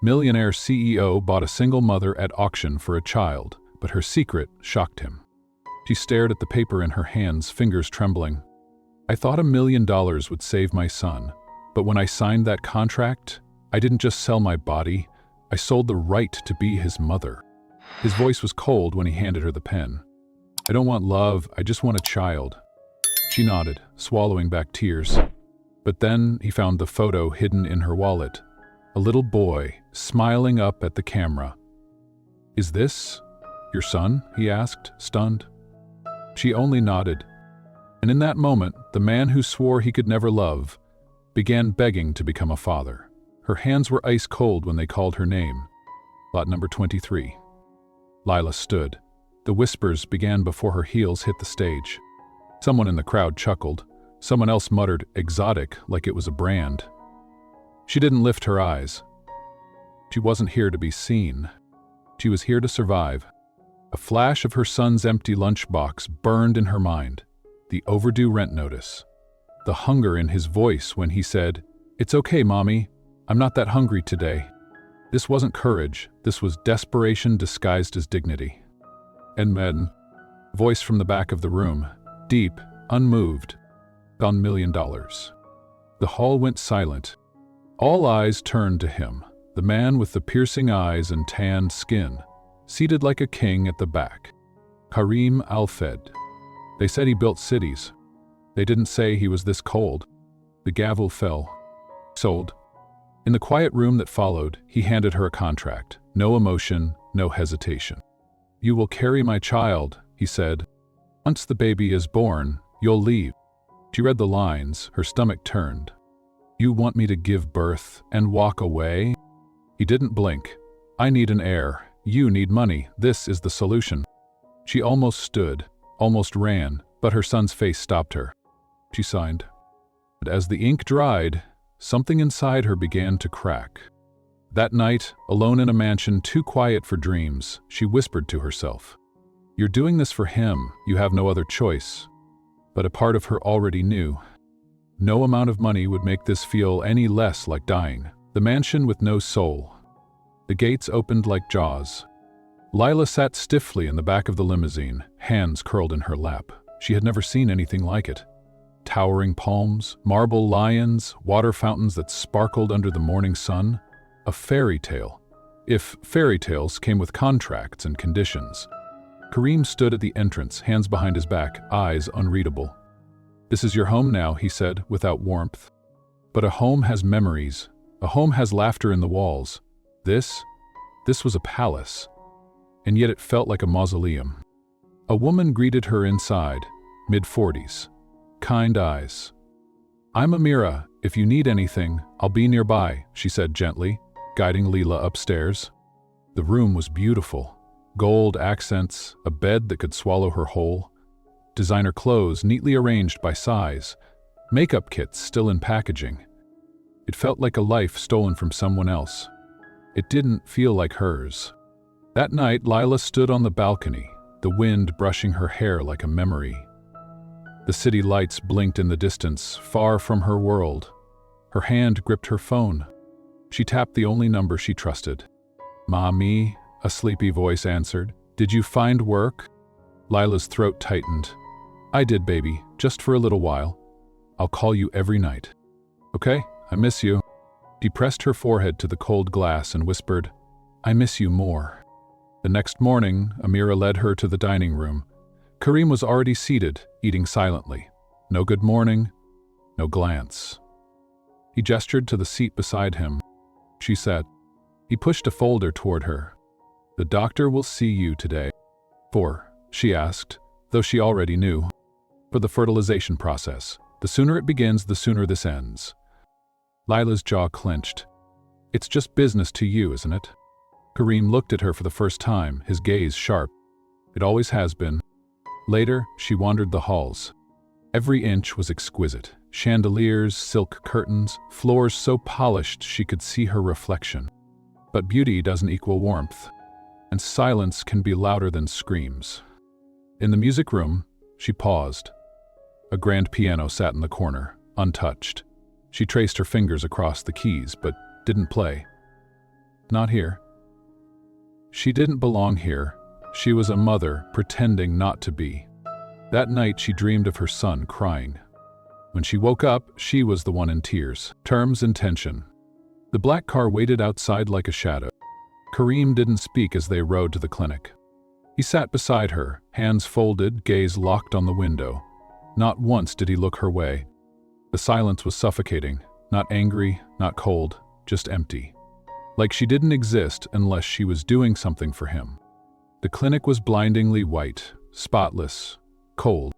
Millionaire CEO bought a single mother at auction for a child, but her secret shocked him. She stared at the paper in her hands, fingers trembling. I thought $1 million would save my son, but when I signed that contract, I didn't just sell my body, I sold the right to be his mother. His voice was cold when he handed her the pen. I don't want love, I just want a child. She nodded, swallowing back tears. But then he found the photo hidden in her wallet. A little boy, smiling up at the camera. "Is this your son?" he asked, stunned. She only nodded. And in that moment, the man who swore he could never love began begging to become a father. Her hands were ice cold when they called her name. Lot number 23. Lila stood. The whispers began before her heels hit the stage. Someone in the crowd chuckled. Someone else muttered, "exotic," like it was a brand. She didn't lift her eyes. She wasn't here to be seen. She was here to survive. A flash of her son's empty lunchbox burned in her mind. The overdue rent notice. The hunger in his voice when he said, "It's okay, Mommy. I'm not that hungry today." This wasn't courage. This was desperation disguised as dignity. "And men," voice from the back of the room, deep, unmoved, "$1 million." The hall went silent. All eyes turned to him, the man with the piercing eyes and tanned skin, seated like a king at the back. Karim Al-Fed. They said he built cities. They didn't say he was this cold. The gavel fell. Sold. In the quiet room that followed, he handed her a contract. No emotion, no hesitation. "You will carry my child," he said. "Once the baby is born, you'll leave." She read the lines, her stomach turned. "You want me to give birth and walk away?" He didn't blink. "I need an heir. You need money. This is the solution." She almost stood, almost ran, but her son's face stopped her. She signed. But as the ink dried, something inside her began to crack. That night, alone in a mansion too quiet for dreams, she whispered to herself, "You're doing this for him. You have no other choice." But a part of her already knew. No amount of money would make this feel any less like dying. The mansion with no soul. The gates opened like jaws. Lila sat stiffly in the back of the limousine, hands curled in her lap. She had never seen anything like it. Towering palms, marble lions, water fountains that sparkled under the morning sun. A fairy tale, if fairy tales came with contracts and conditions. Karim stood at the entrance, hands behind his back, eyes unreadable. "This is your home now," he said, without warmth. "But a home has memories. A home has laughter in the walls. This was a palace. And yet it felt like a mausoleum." A woman greeted her inside, mid-40s. Kind eyes. "I'm Amira. If you need anything, I'll be nearby," she said gently, guiding Lila upstairs. The room was beautiful. Gold accents, a bed that could swallow her whole. Designer clothes neatly arranged by size. Makeup kits still in packaging. It felt like a life stolen from someone else. It didn't feel like hers. That night, Lila stood on the balcony, the wind brushing her hair like a memory. The city lights blinked in the distance, far from her world. Her hand gripped her phone. She tapped the only number she trusted. "Mommy," a sleepy voice answered. "Did you find work?" Lila's throat tightened. "I did, baby, just for a little while. I'll call you every night." "Okay, I miss you." She pressed her forehead to the cold glass and whispered, "I miss you more." The next morning, Amira led her to the dining room. Karim was already seated, eating silently. No good morning, no glance. He gestured to the seat beside him. She sat. He pushed a folder toward her. "The doctor will see you today." "For?" she asked, though she already knew. "For the fertilization process. The sooner it begins, the sooner this ends." Lila's jaw clenched. "It's just business to you, isn't it?" Karim looked at her for the first time, his gaze sharp. "It always has been." Later, she wandered the halls. Every inch was exquisite. Chandeliers, silk curtains, floors so polished she could see her reflection. But beauty doesn't equal warmth, and silence can be louder than screams. In the music room, she paused. A grand piano sat in the corner, untouched. She traced her fingers across the keys, but didn't play. Not here. She didn't belong here. She was a mother pretending not to be. That night she dreamed of her son crying. When she woke up, she was the one in tears. Terms and tension. The black car waited outside like a shadow. Kareem didn't speak as they rode to the clinic. He sat beside her, hands folded, gaze locked on the window. Not once did he look her way. The silence was suffocating, not angry, not cold, just empty. Like she didn't exist unless she was doing something for him. The clinic was blindingly white, spotless, cold.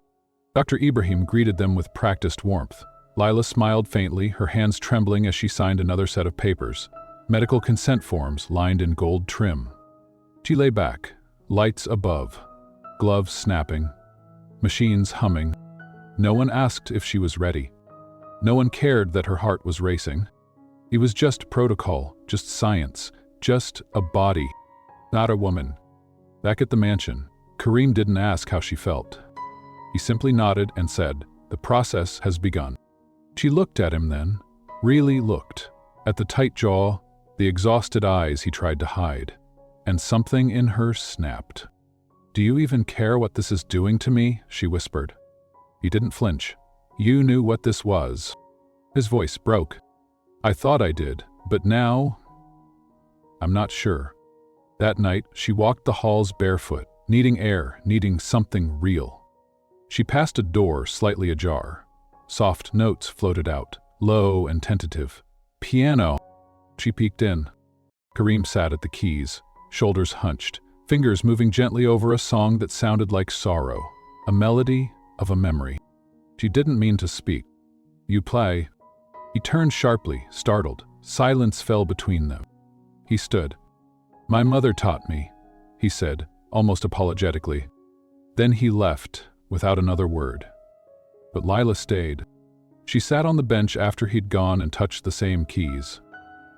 Dr. Ibrahim greeted them with practiced warmth. Lila smiled faintly, her hands trembling as she signed another set of papers, medical consent forms lined in gold trim. She lay back, lights above, gloves snapping, machines humming. No one asked if she was ready. No one cared that her heart was racing. It was just protocol, just science, just a body, not a woman. Back at the mansion, Kareem didn't ask how she felt. He simply nodded and said, "The process has begun." She looked at him then, really looked, at the tight jaw, the exhausted eyes he tried to hide, and something in her snapped. "Do you even care what this is doing to me?" she whispered. He didn't flinch. "You knew what this was." His voice broke. "I thought I did, but now, I'm not sure." That night, she walked the halls barefoot, needing air, needing something real. She passed a door slightly ajar. Soft notes floated out, low and tentative. "Piano." She peeked in. Kareem sat at the keys, shoulders hunched, fingers moving gently over a song that sounded like sorrow, a melody of a memory. She didn't mean to speak. "You play." He turned sharply, startled. Silence fell between them. He stood. "My mother taught me," he said, almost apologetically. Then he left, without another word. But Lila stayed. She sat on the bench after he'd gone and touched the same keys.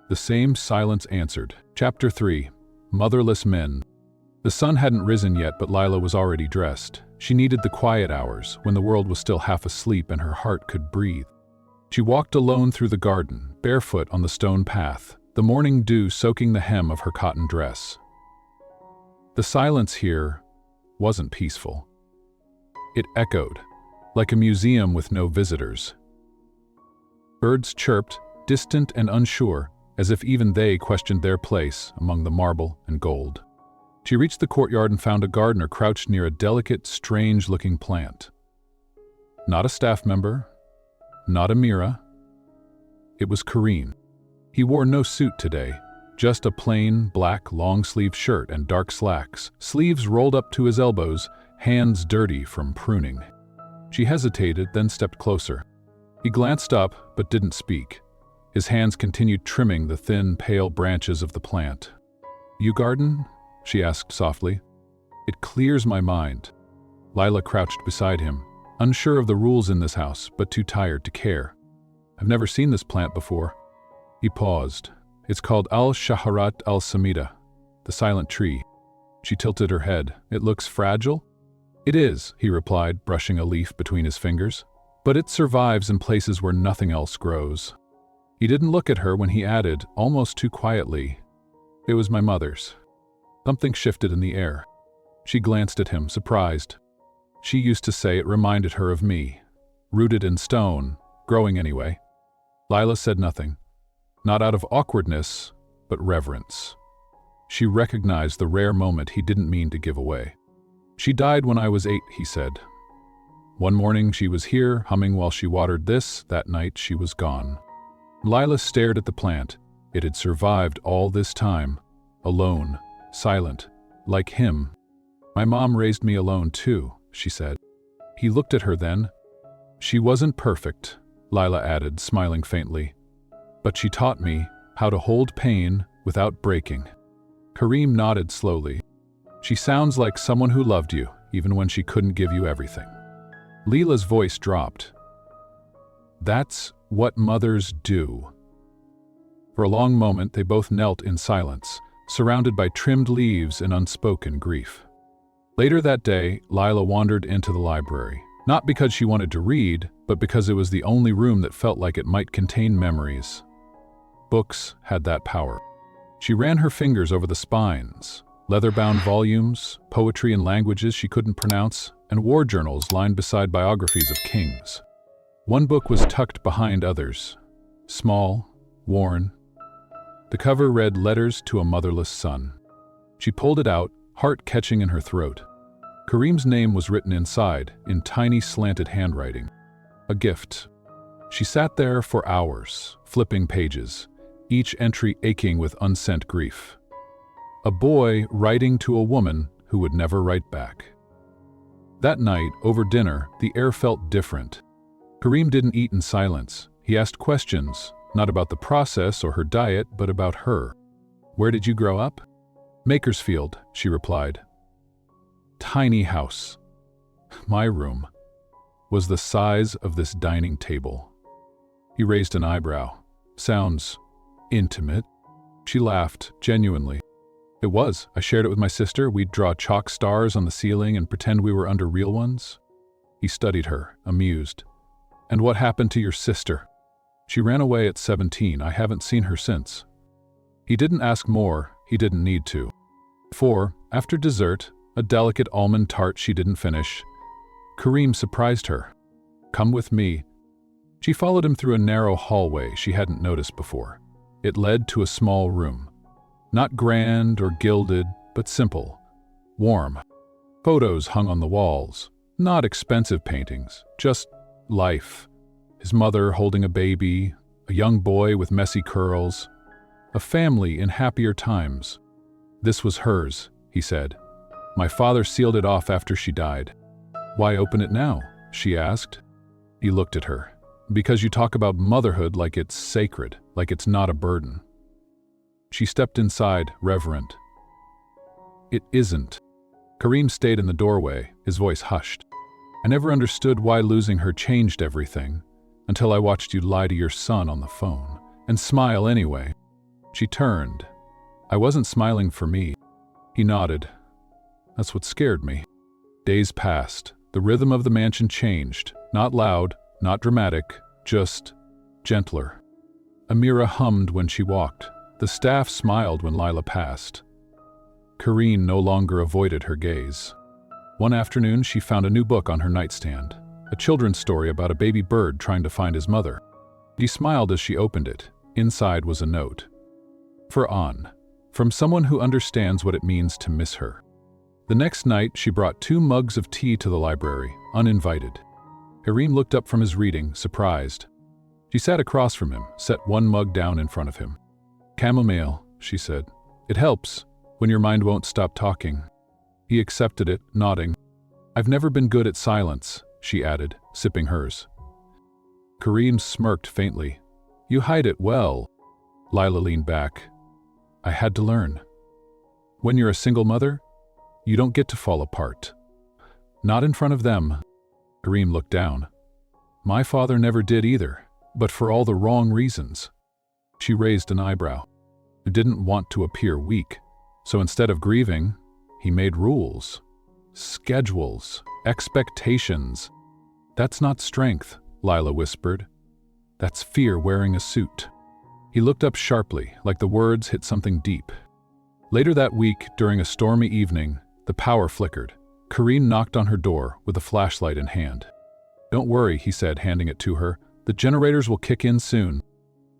The same silence answered. Chapter 3. Motherless Men. The sun hadn't risen yet, but Lila was already dressed. She needed the quiet hours, when the world was still half asleep and her heart could breathe. She walked alone through the garden, barefoot on the stone path, the morning dew soaking the hem of her cotton dress. The silence here wasn't peaceful. It echoed, like a museum with no visitors. Birds chirped, distant and unsure, as if even they questioned their place among the marble and gold. She reached the courtyard and found a gardener crouched near a delicate, strange-looking plant. Not a staff member, not Amira. It was Kareem. He wore no suit today, just a plain, black, long-sleeved shirt and dark slacks, sleeves rolled up to his elbows, hands dirty from pruning. She hesitated, then stepped closer. He glanced up, but didn't speak. His hands continued trimming the thin, pale branches of the plant. "You garden?" she asked softly. "It clears my mind." Lila crouched beside him, unsure of the rules in this house, but too tired to care. "I've never seen this plant before." He paused. "It's called al-Shaharat al-Samida, the silent tree." She tilted her head. "It looks fragile?" "It is," he replied, brushing a leaf between his fingers. "But it survives in places where nothing else grows." He didn't look at her when he added, almost too quietly, "It was my mother's." Something shifted in the air. She glanced at him, surprised. She used to say it reminded her of me. Rooted in stone, growing anyway. Lila said nothing. Not out of awkwardness, but reverence. She recognized the rare moment he didn't mean to give away. "She died when I was 8, he said. One morning she was here, humming while she watered this. That night she was gone." Lila stared at the plant. It had survived all this time. Alone, silent, like him. "My mom raised me alone too," she said. He looked at her then. "She wasn't perfect," Lila added, smiling faintly. "But she taught me how to hold pain without breaking." Kareem nodded slowly. "She sounds like someone who loved you, even when she couldn't give you everything." Lila's voice dropped. "That's what mothers do." For a long moment, they both knelt in silence, surrounded by trimmed leaves and unspoken grief. Later that day, Lila wandered into the library, not because she wanted to read, but because it was the only room that felt like it might contain memories. Books had that power. She ran her fingers over the spines, leather-bound volumes, poetry in languages she couldn't pronounce, and war journals lined beside biographies of kings. One book was tucked behind others, small, worn. The cover read Letters to a Motherless Son. She pulled it out, heart catching in her throat. Kareem's name was written inside, in tiny slanted handwriting. A gift. She sat there for hours, flipping pages, each entry aching with unsent grief. A boy writing to a woman who would never write back. That night, over dinner, the air felt different. Kareem didn't eat in silence. He asked questions, not about the process or her diet, but about her. "Where did you grow up?" "Makersfield," she replied. Tiny house. My room was the size of this dining table. He raised an eyebrow. "Sounds intimate." She laughed, genuinely. "It was. I shared it with my sister. We'd draw chalk stars on the ceiling and pretend we were under real ones." He studied her, amused. "And what happened to your sister?" "She ran away at 17. I haven't seen her since." He didn't ask more. He didn't need to. After dessert, a delicate almond tart she didn't finish, Kareem surprised her. "Come with me." She followed him through a narrow hallway she hadn't noticed before. It led to a small room. Not grand or gilded, but simple, warm. Photos hung on the walls. Not expensive paintings, just life. His mother holding a baby, a young boy with messy curls. A family in happier times. "This was hers," he said. "My father sealed it off after she died." "Why open it now?" she asked. He looked at her. "Because you talk about motherhood like it's sacred, like it's not a burden." She stepped inside, reverent. "It isn't." Kareem stayed in the doorway, his voice hushed. "I never understood why losing her changed everything, until I watched you lie to your son on the phone, and smile anyway." She turned. "I wasn't smiling for me." He nodded. "That's what scared me." Days passed. The rhythm of the mansion changed. Not loud, not dramatic, just gentler. Amira hummed when she walked. The staff smiled when Lila passed. Kareen no longer avoided her gaze. One afternoon, she found a new book on her nightstand, a children's story about a baby bird trying to find his mother. She smiled as she opened it. Inside was a note. For An, from someone who understands what it means to miss her. The next night, she brought 2 mugs of tea to the library, uninvited. Kareem looked up from his reading, surprised. She sat across from him, set one mug down in front of him. "Chamomile," she said. "It helps, when your mind won't stop talking." He accepted it, nodding. "I've never been good at silence," she added, sipping hers. Kareem smirked faintly. "You hide it well." Lila leaned back. "I had to learn. When you're a single mother, you don't get to fall apart. Not in front of them." Kareem looked down. "My father never did either, but for all the wrong reasons." She raised an eyebrow. He didn't want to appear weak, so instead of grieving, he made rules. Schedules, expectations. "That's not strength," Lila whispered. "That's fear wearing a suit." He looked up sharply, like the words hit something deep. Later that week, during a stormy evening, the power flickered. Kareem knocked on her door with a flashlight in hand. "Don't worry," he said, handing it to her. "The generators will kick in soon."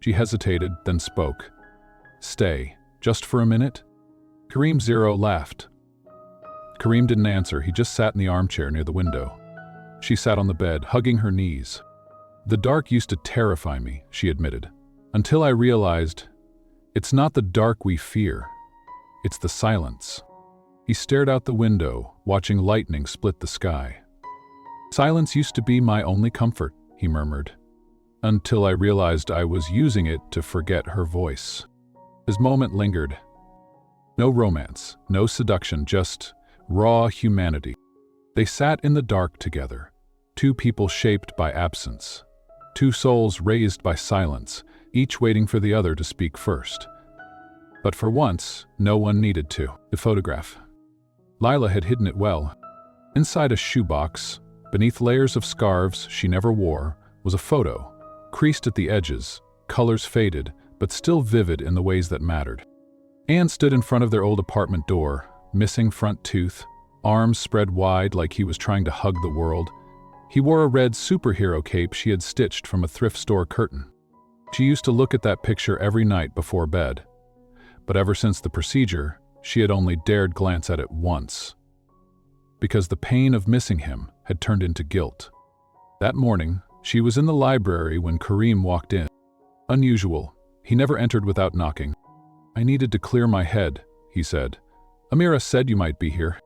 She hesitated, then spoke. "Stay, just for a minute?" Kareem Zero laughed. Kareem didn't answer. He just sat in the armchair near the window. She sat on the bed, hugging her knees. "The dark used to terrify me," she admitted, "until I realized it's not the dark we fear. It's the silence." He stared out the window, watching lightning split the sky. "Silence used to be my only comfort," he murmured, "until I realized I was using it to forget her voice." His moment lingered. No romance, no seduction, just raw humanity. They sat in the dark together, 2 people shaped by absence, 2 souls raised by silence, each waiting for the other to speak first. But for once, no one needed to. The photograph. Lila had hidden it well. Inside a shoebox, beneath layers of scarves she never wore, was a photo, creased at the edges, colors faded, but still vivid in the ways that mattered. Anne stood in front of their old apartment door, missing front tooth, arms spread wide like he was trying to hug the world. He wore a red superhero cape she had stitched from a thrift store curtain. She used to look at that picture every night before bed. But ever since the procedure, she had only dared glance at it once. Because the pain of missing him had turned into guilt. That morning, she was in the library when Kareem walked in. Unusual, he never entered without knocking. "I needed to clear my head," he said. "Amira said you might be here."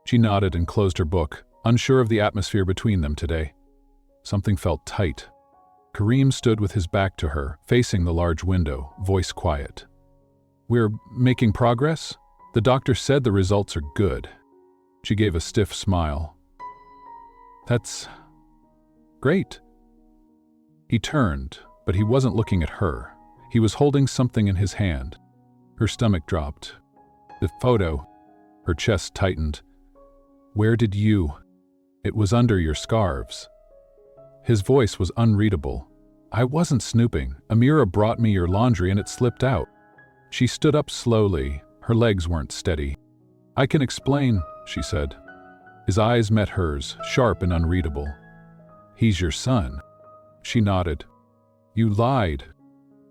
She nodded and closed her book, unsure of the atmosphere between them today. Something felt tight. Kareem stood with his back to her, facing the large window, voice quiet. "We're making progress? The doctor said the results are good." She gave a stiff smile. "That's great." He turned, but he wasn't looking at her. He was holding something in his hand. Her stomach dropped. "The photo." Her chest tightened. "Where did you?" "It was under your scarves." His voice was unreadable. "I wasn't snooping. Amira brought me your laundry and it slipped out." She stood up slowly. Her legs weren't steady. "I can explain," she said. His eyes met hers, sharp and unreadable. "He's your son." She nodded. "You lied."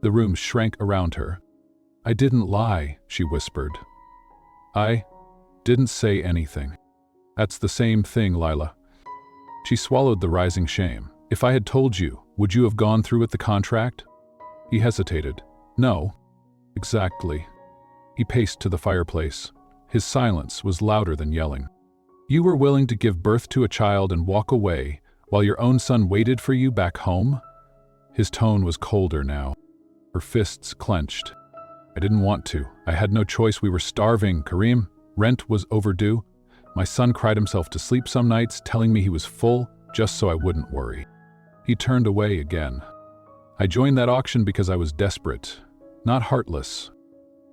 The room shrank around her. "I didn't lie," she whispered. "I didn't say anything." "That's the same thing, Lila." She swallowed the rising shame. "If I had told you, would you have gone through with the contract?" He hesitated. "No." "Exactly." He paced to the fireplace. His silence was louder than yelling. "You were willing to give birth to a child and walk away while your own son waited for you back home?" His tone was colder now. Her fists clenched. "I didn't want to. I had no choice. We were starving, Kareem. Rent was overdue. My son cried himself to sleep some nights, telling me he was full, just so I wouldn't worry." He turned away again. "I joined that auction because I was desperate, not heartless."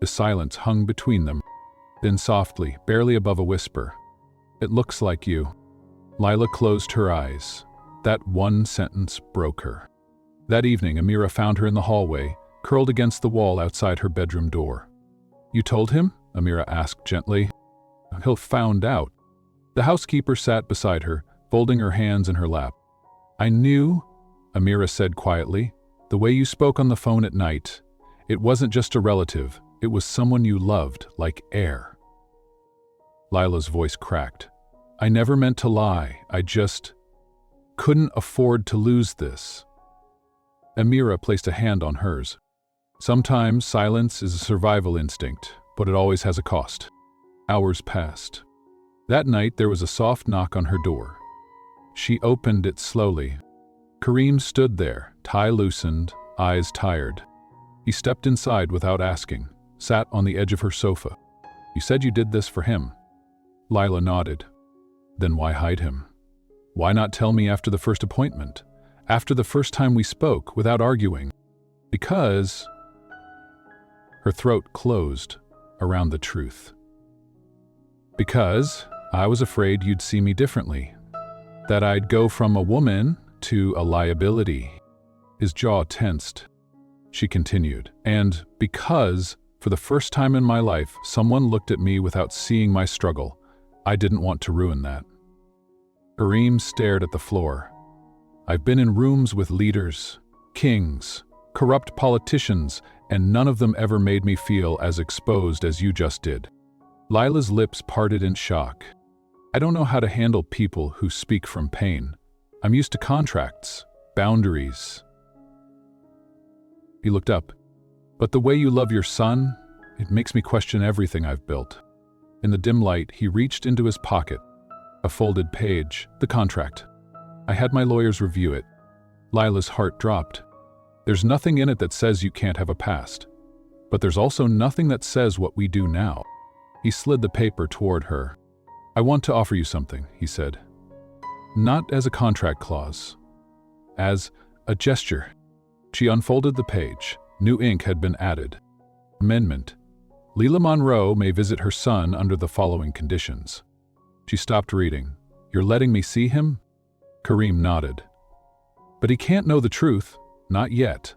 The silence hung between them. Then softly, barely above a whisper, "It looks like you." Lila closed her eyes. That one sentence broke her. That evening, Amira found her in the hallway, curled against the wall outside her bedroom door. "You told him?" Amira asked gently. "He'll found out." The housekeeper sat beside her, folding her hands in her lap. "I knew," Amira said quietly, "the way you spoke on the phone at night. It wasn't just a relative, it was someone you loved, like air." Lila's voice cracked. "I never meant to lie, I just couldn't afford to lose this." Amira placed a hand on hers. "Sometimes silence is a survival instinct, but it always has a cost." Hours passed. That night there was a soft knock on her door. She opened it slowly. Kareem stood there, tie loosened, eyes tired. He stepped inside without asking, sat on the edge of her sofa. "You said you did this for him." Lila nodded. "Then why hide him? Why not tell me after the first appointment? After the first time we spoke, without arguing?" "Because—" Her throat closed around the truth. "Because I was afraid you'd see me differently. That I'd go from a woman to a liability." His jaw tensed. She continued, "And because, for the first time in my life, someone looked at me without seeing my struggle, I didn't want to ruin that." Kareem stared at the floor. "I've been in rooms with leaders, kings, corrupt politicians, and none of them ever made me feel as exposed as you just did." Lila's lips parted in shock. "I don't know how to handle people who speak from pain. I'm used to contracts, boundaries." He looked up. "But the way you love your son, it makes me question everything I've built." In the dim light, he reached into his pocket. A folded page, the contract. "I had my lawyers review it." Lila's heart dropped. "There's nothing in it that says you can't have a past. But there's also nothing that says what we do now." He slid the paper toward her. "I want to offer you something," he said. "Not as a contract clause. As a gesture." She unfolded the page. New ink had been added. Amendment. Lila Monroe may visit her son under the following conditions. She stopped reading. "You're letting me see him?" Kareem nodded. "But he can't know the truth. Not yet.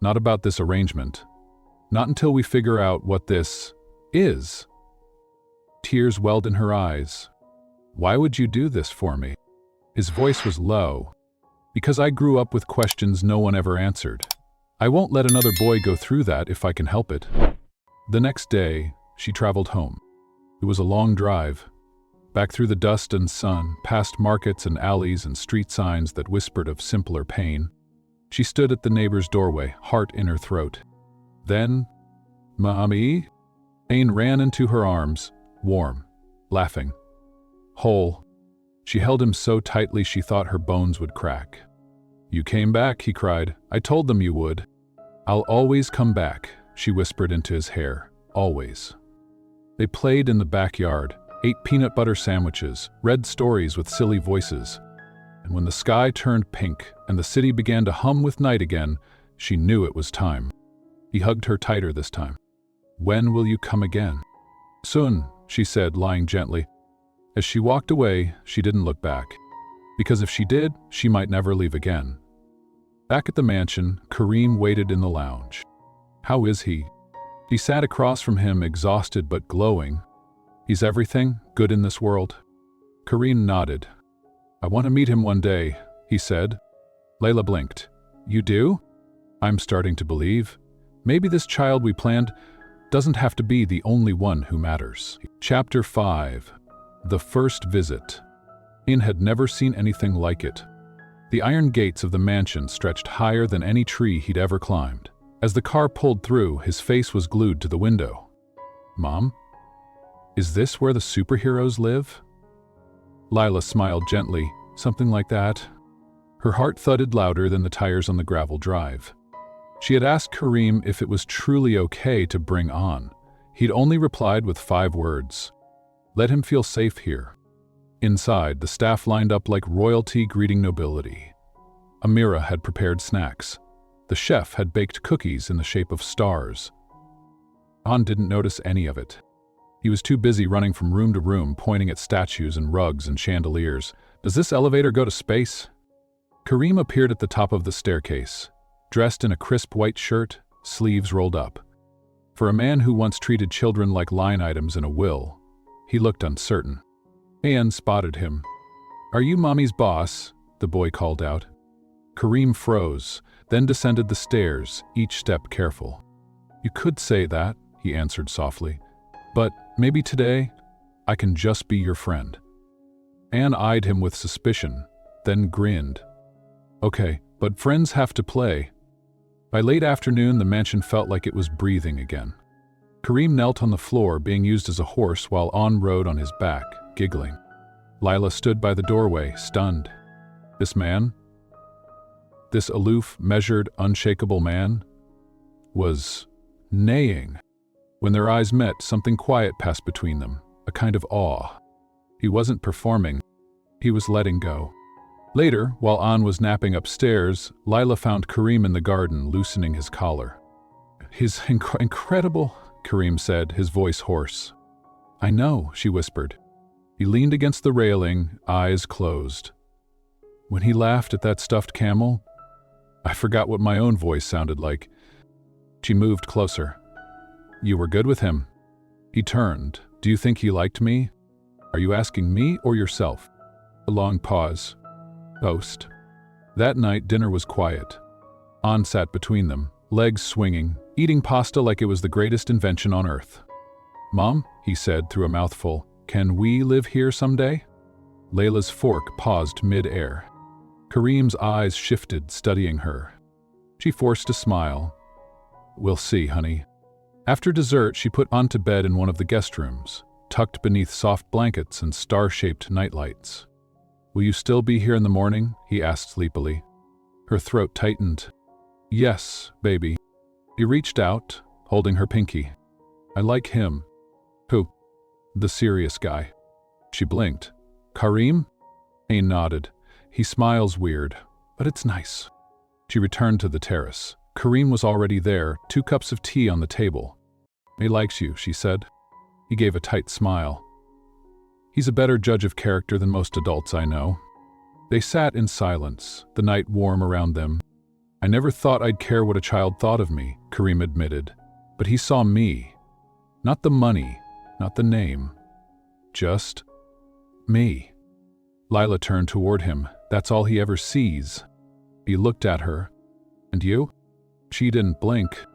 Not about this arrangement. Not until we figure out what this is. Tears welled in her eyes. Why would you do this for me? His voice was low. Because I grew up with questions no one ever answered. I won't let another boy go through that if I can help it. The next day, she traveled home. It was a long drive. Back through the dust and sun, past markets and alleys and street signs that whispered of simpler pain. She stood at the neighbor's doorway, heart in her throat. Then, Mommy? Ain ran into her arms, warm, laughing, whole. She held him so tightly she thought her bones would crack. You came back, he cried. I told them you would. I'll always come back, she whispered into his hair, always. They played in the backyard, ate peanut butter sandwiches, read stories with silly voices. And when the sky turned pink and the city began to hum with night again, she knew it was time. He hugged her tighter this time. When will you come again? Soon, she said, lying gently. As she walked away, she didn't look back. Because if she did, she might never leave again. Back at the mansion, Kareem waited in the lounge. How is he? She sat across from him, exhausted but glowing. He's everything good in this world? Kareem nodded. I want to meet him one day, he said. Layla blinked. You do? I'm starting to believe. Maybe this child we planned doesn't have to be the only one who matters. Chapter 5. The First Visit. Ain had never seen anything like it. The iron gates of the mansion stretched higher than any tree he'd ever climbed. As the car pulled through, his face was glued to the window. Mom? Is this where the superheroes live? Lila smiled gently, something like that. Her heart thudded louder than the tires on the gravel drive. She had asked Kareem if it was truly okay to bring on. He'd only replied with 5 words. Let him feel safe here. Inside, the staff lined up like royalty greeting nobility. Amira had prepared snacks. The chef had baked cookies in the shape of stars. Han didn't notice any of it. He was too busy running from room to room, pointing at statues and rugs and chandeliers. Does this elevator go to space? Kareem appeared at the top of the staircase, dressed in a crisp white shirt, sleeves rolled up. For a man who once treated children like line items in a will, he looked uncertain. Anne spotted him. Are you Mommy's boss? The boy called out. Kareem froze, then descended the stairs, each step careful. You could say that, he answered softly. But maybe today, I can just be your friend. Anne eyed him with suspicion, then grinned. Okay, but friends have to play. By late afternoon, the mansion felt like it was breathing again. Kareem knelt on the floor, being used as a horse while An rode on his back, giggling. Lila stood by the doorway, stunned. This man, this aloof, measured, unshakable man, was neighing. When their eyes met, something quiet passed between them, a kind of awe. He wasn't performing, he was letting go. Later, while An was napping upstairs, Lila found Kareem in the garden, loosening his collar. He's incredible, Kareem said, his voice hoarse. I know, she whispered. He leaned against the railing, eyes closed. When he laughed at that stuffed camel, I forgot what my own voice sounded like. She moved closer. You were good with him. He turned. Do you think he liked me? Are you asking me or yourself? A long pause. Boast. That night, dinner was quiet. An sat between them, legs swinging, eating pasta like it was the greatest invention on earth. Mom, he said through a mouthful, can we live here someday? Layla's fork paused mid-air. Kareem's eyes shifted, studying her. She forced a smile. We'll see, honey. After dessert, she put An to bed in one of the guest rooms, tucked beneath soft blankets and star-shaped nightlights. Will you still be here in the morning? He asked sleepily. Her throat tightened. Yes, baby. He reached out, holding her pinky. I like him. Who? The serious guy. She blinked. Kareem? Ain nodded. He smiles weird, but it's nice. She returned to the terrace. Kareem was already there, 2 cups of tea on the table. He likes you, she said. He gave a tight smile. He's a better judge of character than most adults I know. They sat in silence, the night warm around them. I never thought I'd care what a child thought of me, Kareem admitted, But he saw me. Not the money, not the name. Just me. Lila turned toward him. That's all he ever sees. He looked at her. And you? She didn't blink.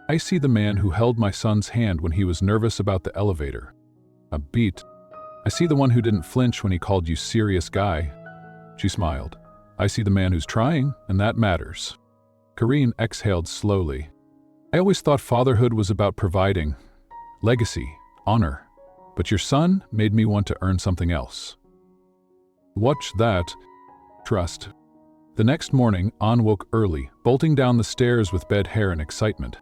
I see the man who held my son's hand when he was nervous about the elevator. A beat. I see the one who didn't flinch when he called you serious guy. She smiled. I see the man who's trying, and that matters. Kareem exhaled slowly. I always thought fatherhood was about providing. Legacy, honor. But your son made me want to earn something else. Watch that. Trust. The next morning, An woke early, bolting down the stairs with bed hair and excitement.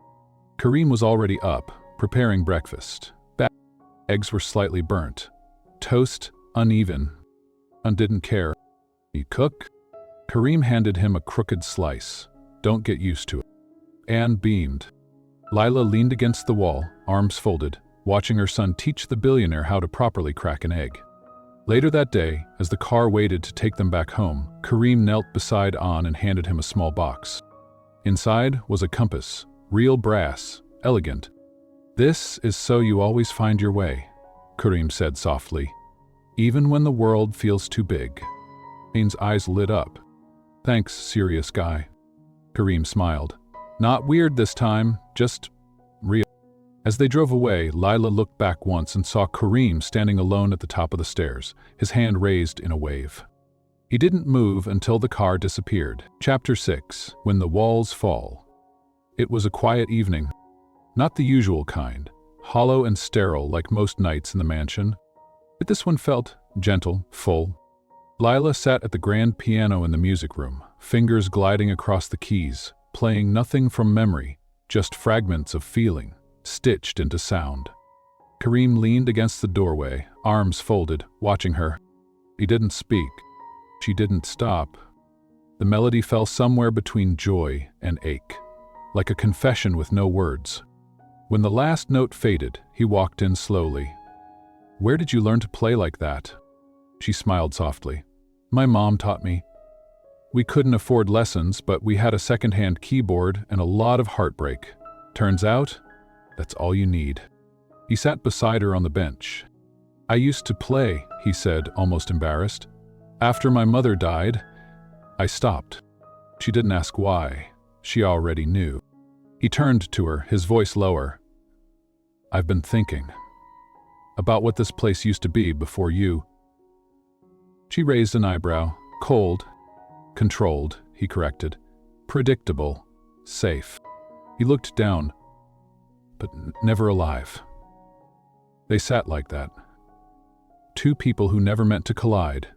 Kareem was already up, preparing breakfast. Eggs were slightly burnt. Toast, uneven. An didn't care. You cook? Kareem handed him a crooked slice. Don't get used to it. Anne beamed. Lila leaned against the wall, arms folded, watching her son teach the billionaire how to properly crack an egg. Later that day, as the car waited to take them back home, Kareem knelt beside An and handed him a small box. Inside was a compass, real brass, elegant. This is so you always find your way, Kareem said softly. Even when the world feels too big. Anne's eyes lit up. Thanks, serious guy. Kareem smiled. Not weird this time, just real. As they drove away, Lila looked back once and saw Kareem standing alone at the top of the stairs, his hand raised in a wave. He didn't move until the car disappeared. Chapter 6. When the Walls Fall. It was a quiet evening. Not the usual kind, hollow and sterile like most nights in the mansion. But this one felt gentle, full. Lila sat at the grand piano in the music room, fingers gliding across the keys, playing nothing from memory, just fragments of feeling, stitched into sound. Kareem leaned against the doorway, arms folded, watching her. He didn't speak. She didn't stop. The melody fell somewhere between joy and ache, like a confession with no words. When the last note faded, he walked in slowly. Where did you learn to play like that? She smiled softly. My mom taught me. We couldn't afford lessons, but we had a second-hand keyboard and a lot of heartbreak. Turns out, that's all you need. He sat beside her on the bench. I used to play, he said, almost embarrassed. After my mother died, I stopped. She didn't ask why. She already knew. He turned to her, his voice lower. I've been thinking about what this place used to be before you. She raised an eyebrow. Cold, controlled, he corrected. Predictable, safe. He looked down, but never alive. They sat like that. Two people who never meant to collide,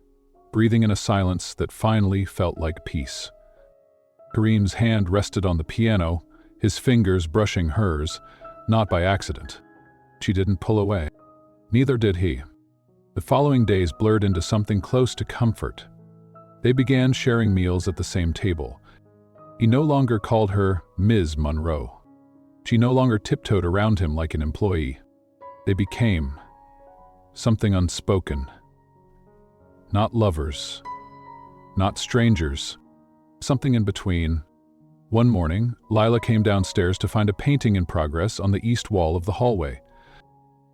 breathing in a silence that finally felt like peace. Kareem's hand rested on the piano, his fingers brushing hers, not by accident. She didn't pull away. Neither did he. The following days blurred into something close to comfort. They began sharing meals at the same table. He no longer called her Ms. Monroe. She no longer tiptoed around him like an employee. They became something unspoken. Not lovers, not strangers, something in between. One morning, Lila came downstairs to find a painting in progress on the east wall of the hallway.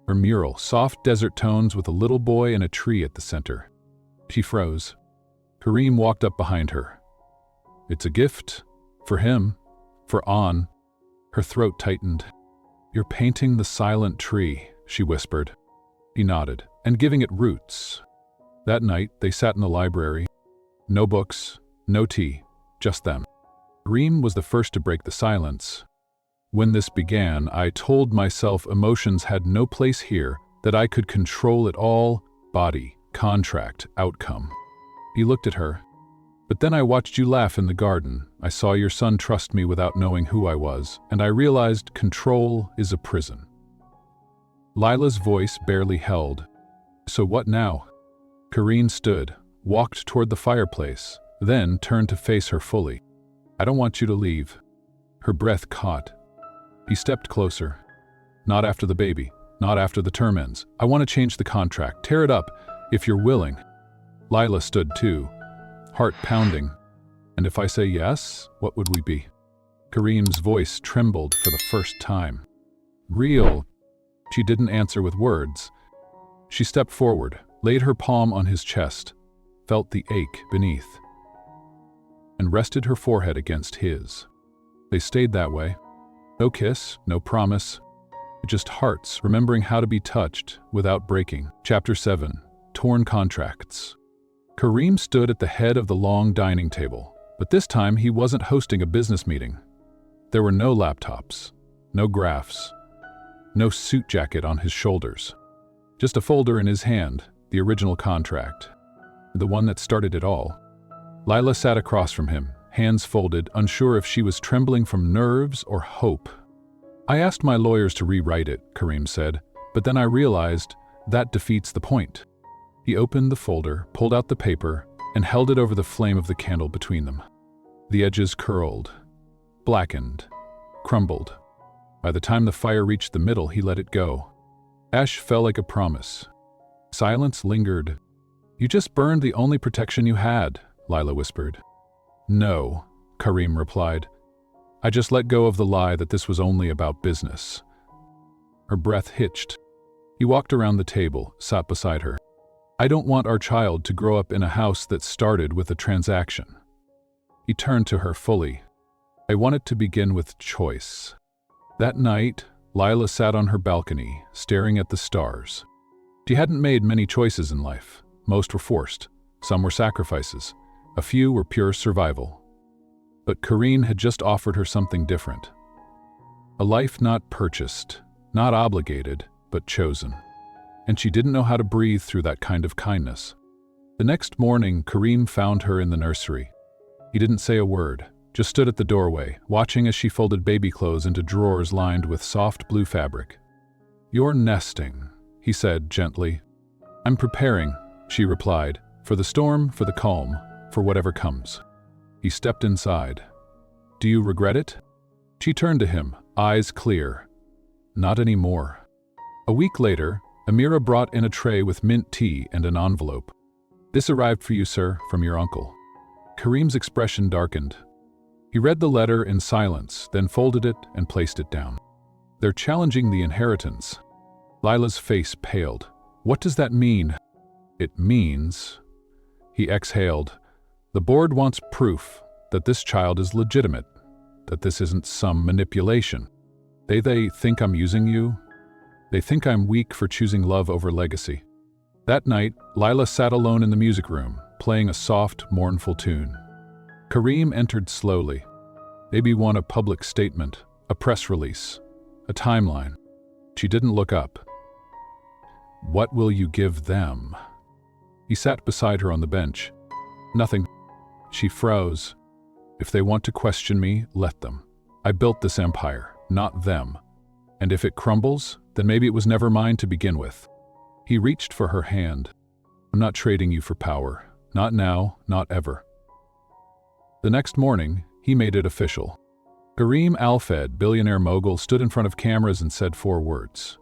Her mural, soft desert tones with a little boy and a tree at the center. She froze. Kareem walked up behind her. It's a gift. For him. For An. Her throat tightened. You're painting the silent tree, she whispered. He nodded, and giving it roots. That night, they sat in the library. No books, no tea, just them. Kareem was the first to break the silence. When this began, I told myself emotions had no place here, that I could control it all, body, contract, outcome. He looked at her. But then I watched you laugh in the garden. I saw your son trust me without knowing who I was, and I realized control is a prison. Lila's voice barely held. So what now? Kareem stood, walked toward the fireplace, then turned to face her fully. I don't want you to leave. Her breath caught. He stepped closer. Not after the baby, not after the term ends. I want to change the contract, tear it up, if you're willing. Lila stood too, heart pounding. And if I say yes, what would we be? Kareem's voice trembled for the first time. Real. She didn't answer with words. She stepped forward, laid her palm on his chest, felt the ache beneath, and rested her forehead against his. They stayed that way. No kiss, no promise, just hearts remembering how to be touched without breaking. Chapter 7. Torn Contracts. Kareem stood at the head of the long dining table, but this time he wasn't hosting a business meeting. There were no laptops, no graphs, no suit jacket on his shoulders. Just a folder in his hand, the original contract, the one that started it all. Lila sat across from him, hands folded, unsure if she was trembling from nerves or hope. "I asked my lawyers to rewrite it," Kareem said, "but then I realized that defeats the point." He opened the folder, pulled out the paper, and held it over the flame of the candle between them. The edges curled, blackened, crumbled. By the time the fire reached the middle, he let it go. Ash fell like a promise. Silence lingered. "You just burned the only protection you had," Lila whispered. "No," Kareem replied. "I just let go of the lie that this was only about business." Her breath hitched. He walked around the table, sat beside her. "I don't want our child to grow up in a house that started with a transaction." He turned to her fully. "I want it to begin with choice." That night, Lila sat on her balcony, staring at the stars. She hadn't made many choices in life. Most were forced. Some were sacrifices. A few were pure survival. But Kareem had just offered her something different. A life not purchased, not obligated, but chosen. And she didn't know how to breathe through that kind of kindness. The next morning, Kareem found her in the nursery. He didn't say a word, just stood at the doorway, watching as she folded baby clothes into drawers lined with soft blue fabric. "You're nesting," he said gently. "I'm preparing," she replied, "for the storm, for the calm, for whatever comes." He stepped inside. "Do you regret it?" She turned to him, eyes clear. "Not anymore." A week later, Amira brought in a tray with mint tea and an envelope. "This arrived for you, sir, from your uncle." Kareem's expression darkened. He read the letter in silence, then folded it and placed it down. "They're challenging the inheritance." Lila's face paled. "What does that mean?" "It means," he exhaled, "the board wants proof that this child is legitimate, that this isn't some manipulation. They think I'm using you. They think I'm weak for choosing love over legacy." That night, Lila sat alone in the music room, playing a soft, mournful tune. Kareem entered slowly. Maybe want a public statement, a press release, a timeline. She didn't look up. "What will you give them?" He sat beside her on the bench. "Nothing." She froze. "If they want to question me, let them. I built this empire, not them. And if it crumbles, then maybe it was never mine to begin with." He reached for her hand. "I'm not trading you for power. Not now, not ever." The next morning, he made it official. Kareem Al-Fed, billionaire mogul, stood in front of cameras and said 4 words.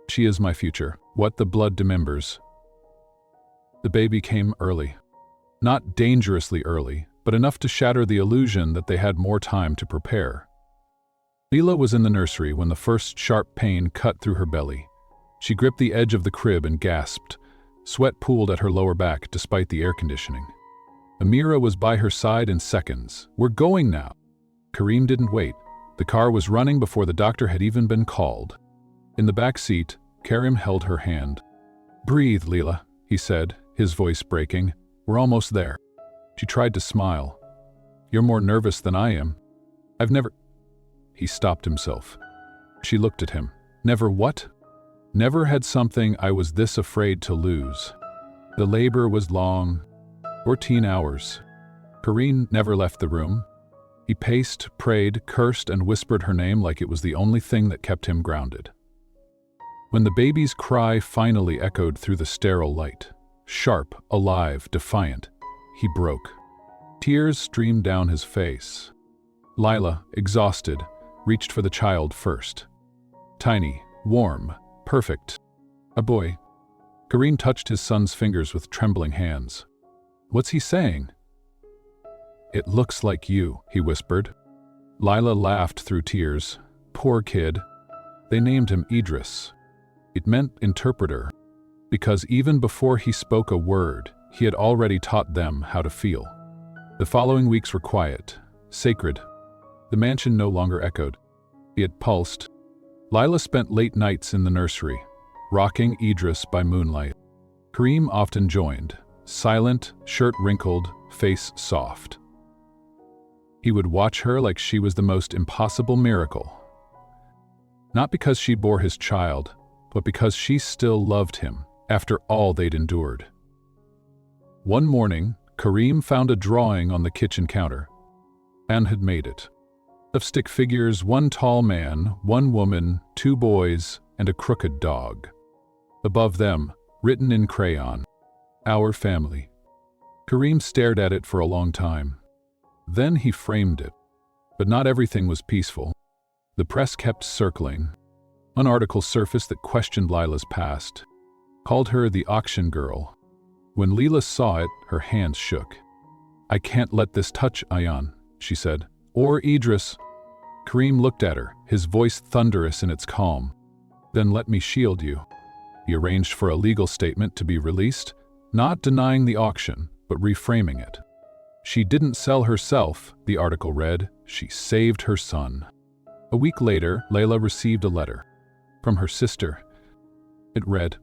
"She is my future. What the blood demembers." The baby came early. Not dangerously early, but enough to shatter the illusion that they had more time to prepare. Lila was in the nursery when the first sharp pain cut through her belly. She gripped the edge of the crib and gasped. Sweat pooled at her lower back despite the air conditioning. Amira was by her side in seconds. "We're going now." Kareem didn't wait. The car was running before the doctor had even been called. In the back seat, Kareem held her hand. "Breathe, Lila," he said, his voice breaking. "We're almost there." She tried to smile. "You're more nervous than I am." "I've never—" He stopped himself. She looked at him. "Never what?" "Never had something I was this afraid to lose." The labor was long. 14 hours. Kareem never left the room. He paced, prayed, cursed, and whispered her name like it was the only thing that kept him grounded. When the baby's cry finally echoed through the sterile light, sharp, alive, defiant, he broke. Tears streamed down his face. Lila, exhausted, reached for the child first. Tiny, warm, perfect. A boy. Kareem touched his son's fingers with trembling hands. "What's he saying?" "It looks like you," he whispered. Lila laughed through tears. "Poor kid." They named him Idris. It meant interpreter, because even before he spoke a word, he had already taught them how to feel. The following weeks were quiet, sacred. The mansion no longer echoed. It pulsed. Lila spent late nights in the nursery, rocking Idris by moonlight. Kareem often joined, silent, shirt wrinkled, face soft. He would watch her like she was the most impossible miracle. Not because she bore his child, but because she still loved him after all they'd endured. One morning, Kareem found a drawing on the kitchen counter. Anne had made it. Of stick figures, one tall man, one woman, two boys, and a crooked dog. Above them, written in crayon, "Our family." Kareem stared at it for a long time. Then he framed it. But not everything was peaceful. The press kept circling. An article surfaced that questioned Lila's past, called her the auction girl. When Lila saw it, her hands shook. "I can't let this touch Ayan," she said. "Or Idris." Kareem looked at her, his voice thunderous in its calm. "Then let me shield you." He arranged for a legal statement to be released, not denying the auction, but reframing it. She didn't sell herself, the article read. She saved her son. A week later, Layla received a letter from her sister. It read,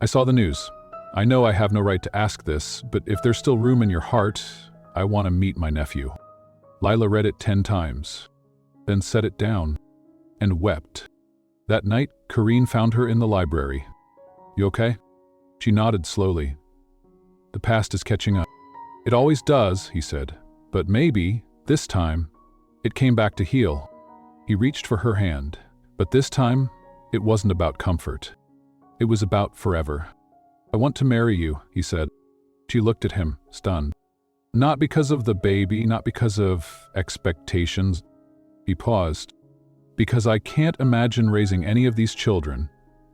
"I saw the news. I know I have no right to ask this, but if there's still room in your heart, I want to meet my nephew." Lila read it 10 times, then set it down, and wept. That night, Kareem found her in the library. "You okay?" She nodded slowly. "The past is catching up." "It always does," he said, "but maybe, this time, it came back to heal." He reached for her hand, but this time, it wasn't about comfort. It was about forever. "I want to marry you," he said. She looked at him, stunned. "Not because of the baby, not because of expectations." He paused. "Because I can't imagine raising any of these children,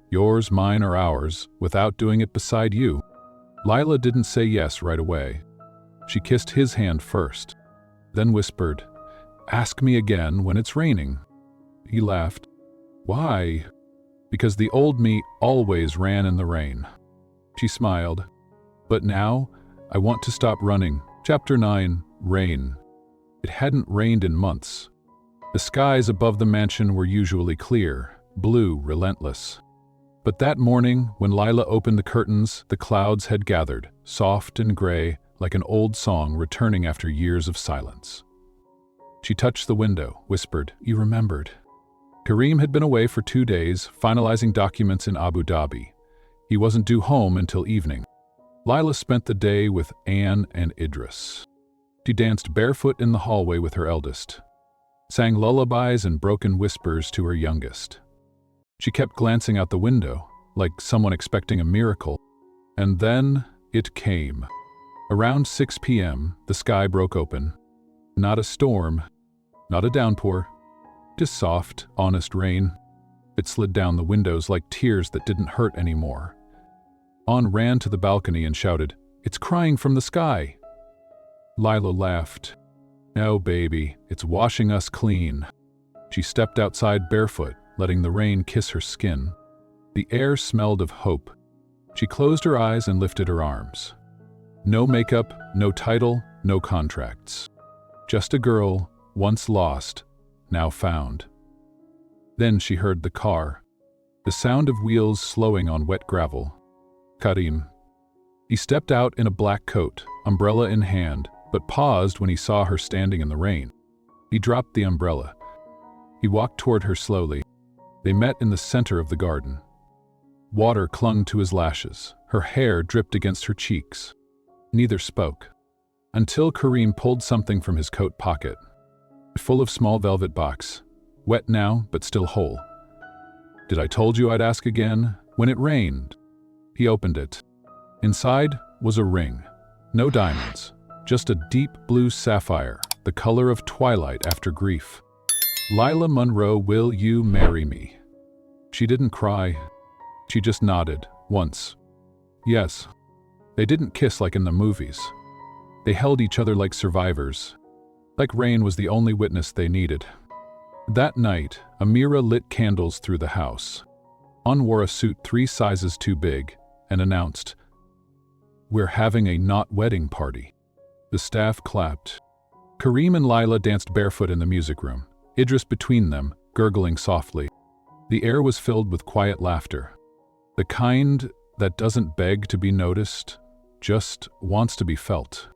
yours, mine, or ours, without doing it beside you." Lila didn't say yes right away. She kissed his hand first, then whispered, "Ask me again when it's raining." He laughed. "Why?" "Because the old me always ran in the rain." She smiled. "But now, I want to stop running." Chapter 9, Rain. It hadn't rained in months. The skies above the mansion were usually clear, blue, relentless. But that morning, when Lila opened the curtains, the clouds had gathered, soft and gray, like an old song returning after years of silence. She touched the window, whispered, "You remembered." Kareem had been away for 2 days, finalizing documents in Abu Dhabi. He wasn't due home until evening. Lila spent the day with Anne and Idris. She danced barefoot in the hallway with her eldest, sang lullabies and broken whispers to her youngest. She kept glancing out the window, like someone expecting a miracle. And then it came. Around 6 p.m., the sky broke open. Not a storm, not a downpour, just soft, honest rain. It slid down the windows like tears that didn't hurt anymore. Anne ran to the balcony and shouted, "It's crying from the sky." Lila laughed. "No, baby, it's washing us clean." She stepped outside barefoot, letting the rain kiss her skin. The air smelled of hope. She closed her eyes and lifted her arms. No makeup, no title, no contracts. Just a girl, once lost, now found. Then she heard the car, the sound of wheels slowing on wet gravel. Kareem. He stepped out in a black coat, umbrella in hand, but paused when he saw her standing in the rain. He dropped the umbrella. He walked toward her slowly. They met in the center of the garden. Water clung to his lashes. Her hair dripped against her cheeks. Neither spoke, until Kareem pulled something from his coat pocket. Full of small velvet box, wet now but still whole. "Did I told you I'd ask again? When it rained." He opened it. Inside was a ring. No diamonds, just a deep blue sapphire, the color of twilight after grief. "Lila Monroe, will you marry me?" She didn't cry. She just nodded, once. Yes. They didn't kiss like in the movies. They held each other like survivors. Like rain was the only witness they needed. That night, Amira lit candles through the house. On wore a suit 3 sizes too big and announced, "We're having a not wedding party." The staff clapped. Kareem and Lila danced barefoot in the music room, Idris between them, gurgling softly. The air was filled with quiet laughter. The kind that doesn't beg to be noticed, just wants to be felt.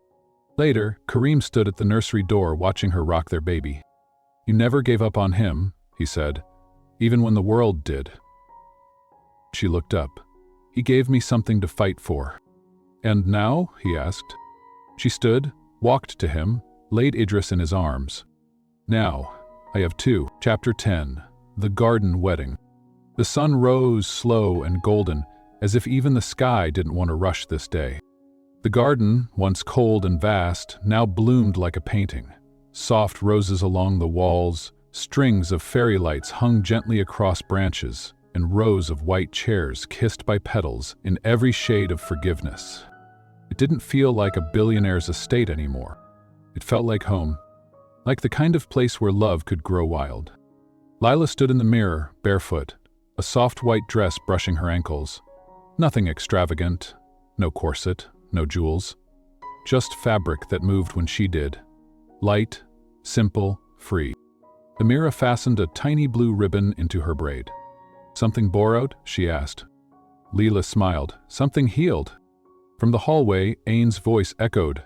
Later, Kareem stood at the nursery door watching her rock their baby. "You never gave up on him," he said, "even when the world did." She looked up. "He gave me something to fight for." "And now?" he asked. She stood, walked to him, laid Idris in his arms. "Now, I have 2. Chapter 10. The Garden Wedding. The sun rose slow and golden, as if even the sky didn't want to rush this day. The garden, once cold and vast, now bloomed like a painting. Soft roses along the walls, strings of fairy lights hung gently across branches, and rows of white chairs kissed by petals in every shade of forgiveness. It didn't feel like a billionaire's estate anymore. It felt like home, like the kind of place where love could grow wild. Lila stood in the mirror, barefoot, a soft white dress brushing her ankles. Nothing extravagant, no corset, no jewels. Just fabric that moved when she did. Light, simple, free. Amira fastened a tiny blue ribbon into her braid. "Something borrowed?" she asked. Leela smiled. "Something healed." From the hallway, Ain's voice echoed.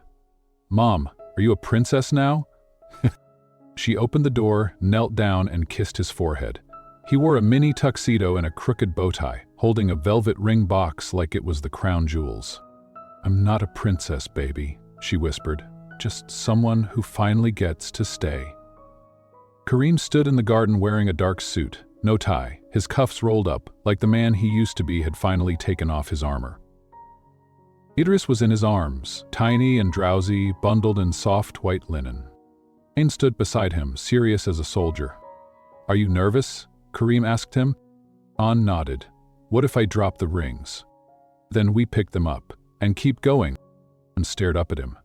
"Mom, are you a princess now?" She opened the door, knelt down, and kissed his forehead. He wore a mini tuxedo and a crooked bow tie, holding a velvet ring box like it was the crown jewels. "I'm not a princess, baby," she whispered. "Just someone who finally gets to stay." Kareem stood in the garden wearing a dark suit, no tie, his cuffs rolled up, like the man he used to be had finally taken off his armor. Idris was in his arms, tiny and drowsy, bundled in soft white linen. Ain stood beside him, serious as a soldier. "Are you nervous?" Kareem asked him. An nodded. "What if I drop the rings?" "Then we pick them up and keep going," and stared up at him.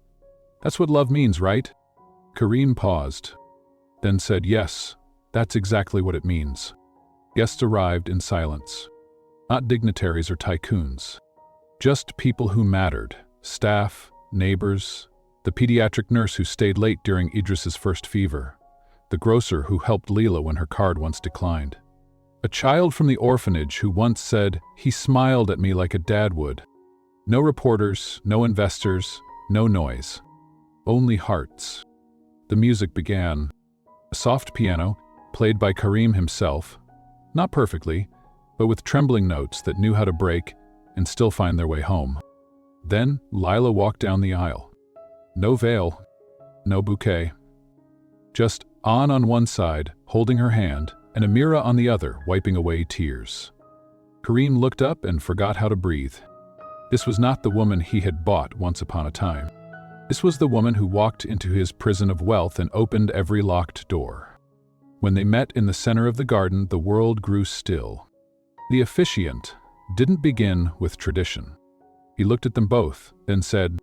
"That's what love means, right?" Kareem paused, then said, "Yes, that's exactly what it means." Guests arrived in silence. Not dignitaries or tycoons. Just people who mattered. Staff, neighbors, the pediatric nurse who stayed late during Idris's first fever, the grocer who helped Leela when her card once declined, a child from the orphanage who once said, "He smiled at me like a dad would." No reporters, no investors, no noise. Only hearts. The music began. A soft piano, played by Kareem himself, not perfectly, but with trembling notes that knew how to break and still find their way home. Then Lila walked down the aisle. No veil, no bouquet. Just An on one side, holding her hand, and Amira on the other, wiping away tears. Kareem looked up and forgot how to breathe. This was not the woman he had bought once upon a time. This was the woman who walked into his prison of wealth and opened every locked door. When they met in the center of the garden, the world grew still. The officiant didn't begin with tradition. He looked at them both, then said,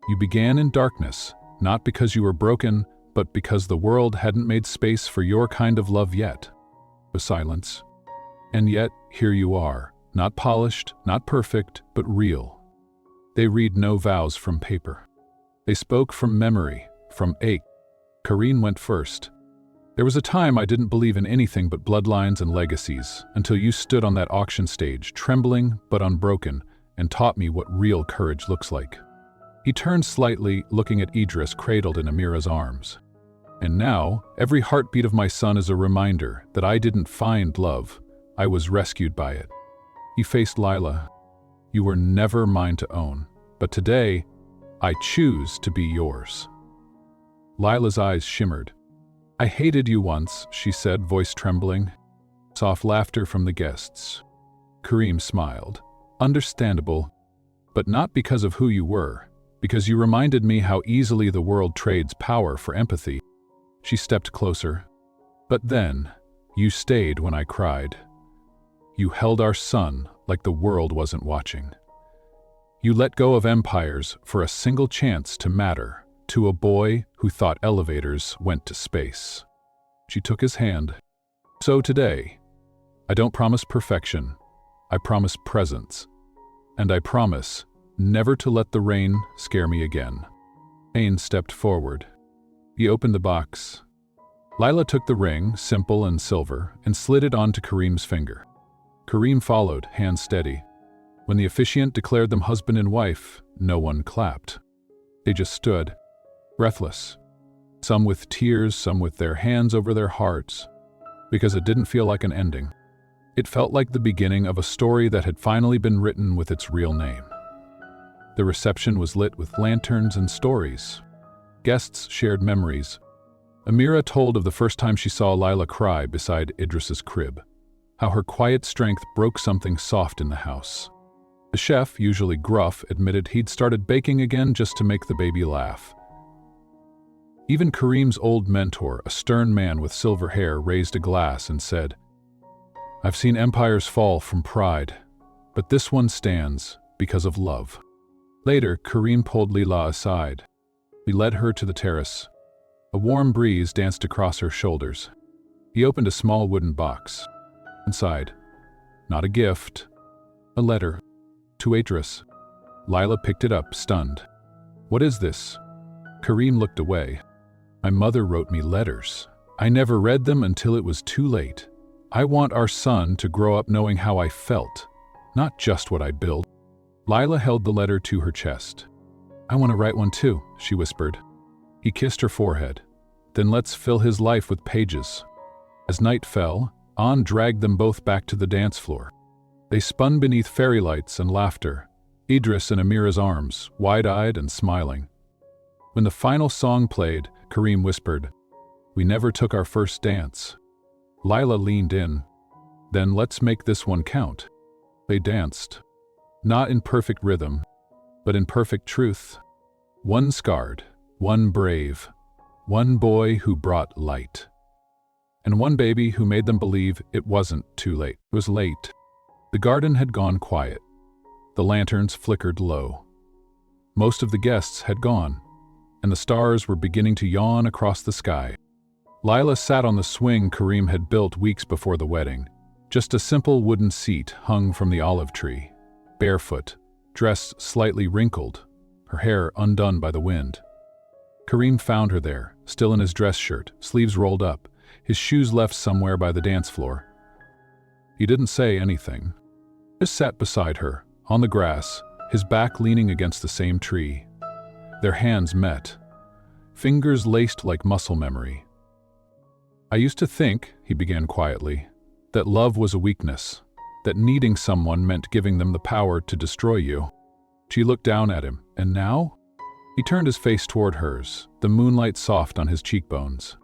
"You began in darkness, not because you were broken, but because the world hadn't made space for your kind of love yet." A silence. "And yet, here you are, not polished, not perfect, but real." They read no vows from paper. They spoke from memory, from ache. Kareem went first. "There was a time I didn't believe in anything but bloodlines and legacies, until you stood on that auction stage, trembling but unbroken, and taught me what real courage looks like." He turned slightly, looking at Idris cradled in Amira's arms. "And now, every heartbeat of my son is a reminder that I didn't find love, I was rescued by it." He faced Lila. "You were never mine to own, but today, I choose to be yours." Lila's eyes shimmered. "I hated you once," she said, voice trembling. Soft laughter from the guests. Kareem smiled. "Understandable, but not because of who you were, because you reminded me how easily the world trades power for empathy." She stepped closer. "But then, you stayed when I cried. You held our son like the world wasn't watching. You let go of empires for a single chance to matter to a boy who thought elevators went to space." She took his hand. So today, I don't promise perfection. I promise presence. And I promise never to let the rain scare me again. Ain stepped forward. He opened the box. Lila took the ring, simple and silver, and slid it onto Kareem's finger. Kareem followed, hand steady. When the officiant declared them husband and wife, no one clapped. They just stood, breathless. Some with tears, some with their hands over their hearts, because it didn't feel like an ending. It felt like the beginning of a story that had finally been written with its real name. The reception was lit with lanterns and stories. Guests shared memories. Amira told of the first time she saw Lila cry beside Idris's crib, how her quiet strength broke something soft in the house. The chef, usually gruff, admitted he'd started baking again just to make the baby laugh. Even Kareem's old mentor, a stern man with silver hair, raised a glass and said, "I've seen empires fall from pride, but this one stands because of love." Later, Kareem pulled Lila aside. He led her to the terrace. A warm breeze danced across her shoulders. He opened a small wooden box. Inside, not a gift, a letter. To Idris. Lila picked it up, stunned. "What is this?" Kareem looked away. "My mother wrote me letters. I never read them until it was too late. I want our son to grow up knowing how I felt, not just what I built." Lila held the letter to her chest. "I want to write one too," she whispered. He kissed her forehead. "Then let's fill his life with pages." As night fell, An dragged them both back to the dance floor. They spun beneath fairy lights and laughter, Idris in Amira's arms, wide-eyed and smiling. When the final song played, Kareem whispered, "We never took our first dance." Lila leaned in. "Then let's make this one count." They danced. Not in perfect rhythm, but in perfect truth. One scarred, one brave, one boy who brought light. And one baby who made them believe it wasn't too late. It was late. The garden had gone quiet. The lanterns flickered low. Most of the guests had gone, and the stars were beginning to yawn across the sky. Lila sat on the swing Kareem had built weeks before the wedding, just a simple wooden seat hung from the olive tree. Barefoot, dress slightly wrinkled, her hair undone by the wind. Kareem found her there, still in his dress shirt, sleeves rolled up, his shoes left somewhere by the dance floor. He didn't say anything. Just sat beside her, on the grass, his back leaning against the same tree. Their hands met, fingers laced like muscle memory. "I used to think," he began quietly, "that love was a weakness, that needing someone meant giving them the power to destroy you." She looked down at him, and now? He turned his face toward hers, the moonlight soft on his cheekbones.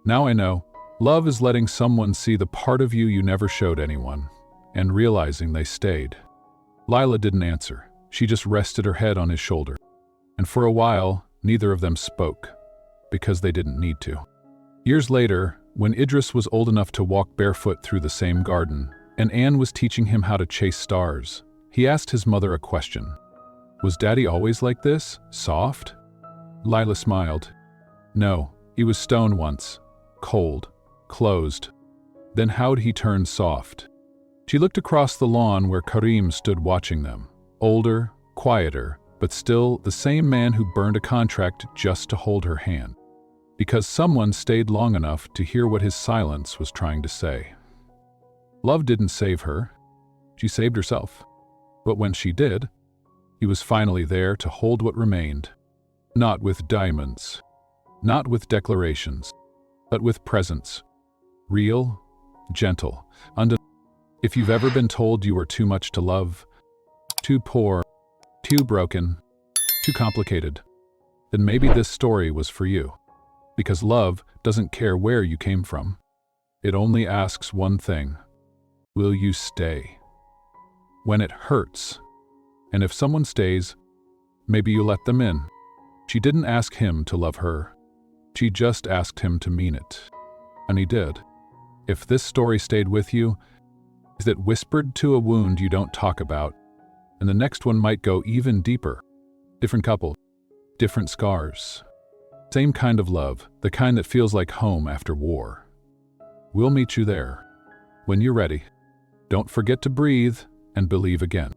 "Now I know, love is letting someone see the part of you you never showed anyone, and realizing they stayed." Lila didn't answer. She just rested her head on his shoulder. And for a while, neither of them spoke, because they didn't need to. Years later, when Idris was old enough to walk barefoot through the same garden, and Anne was teaching him how to chase stars, he asked his mother a question. "Was Daddy always like this? Soft?" Lila smiled. "No, he was stone once. Cold. Closed. Then how'd he turn soft?" She looked across the lawn where Kareem stood watching them. Older, quieter, but still the same man who burned a contract just to hold her hand. Because someone stayed long enough to hear what his silence was trying to say. Love didn't save her. She saved herself. But when she did, he was finally there to hold what remained. Not with diamonds. Not with declarations. But with presence. Real, gentle, undeniable. If you've ever been told you were too much to love, too poor, too broken, too complicated, then maybe this story was for you. Because love doesn't care where you came from. It only asks one thing. Will you stay? When it hurts. And if someone stays, maybe you let them in. She didn't ask him to love her. She just asked him to mean it. And he did. If this story stayed with you, is it whispered to a wound you don't talk about, and the next one might go even deeper. Different couple, different scars. Same kind of love, the kind that feels like home after war. We'll meet you there. When you're ready, don't forget to breathe and believe again.